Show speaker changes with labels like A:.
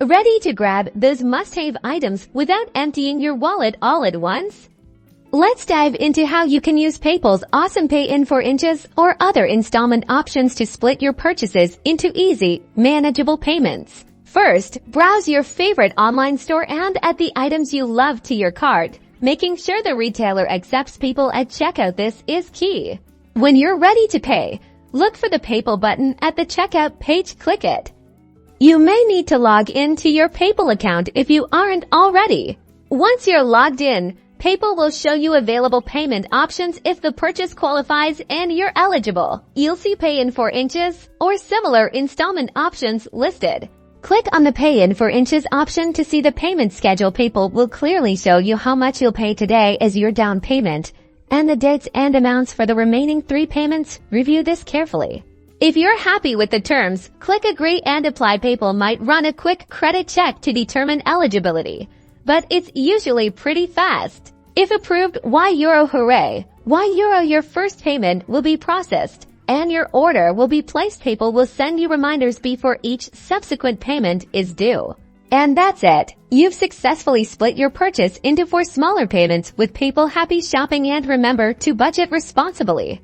A: Ready to grab those must-have items without emptying your wallet all at once? Let's dive into how you can use PayPal's awesome Pay in 4 inches or other installment options to split your purchases into easy, manageable payments. First, browse your favorite online store and add the items you love to your cart. Making sure the retailer accepts PayPal at checkout is key. When you're ready to pay, look for the PayPal button at the checkout page. Click it. You may need to log in to your PayPal account if you aren't already. Once you're logged in, PayPal will show you available payment options if the purchase qualifies and you're eligible. You'll see Pay in 4 inches or similar installment options listed. Click on the Pay in 4 inches option to see the payment schedule. PayPal will clearly show you how much you'll pay today as your down payment and the dates and amounts for the remaining 3 payments. Review this carefully. If you're happy with the terms, click Agree and Apply. PayPal might run a quick credit check to determine eligibility, but it's usually pretty fast. If approved, €1 hooray! €1 your first payment will be processed and your order will be placed. PayPal will send you reminders before each subsequent payment is due. And that's it. You've successfully split your purchase into 4 smaller payments with PayPal. Happy shopping and remember to budget responsibly.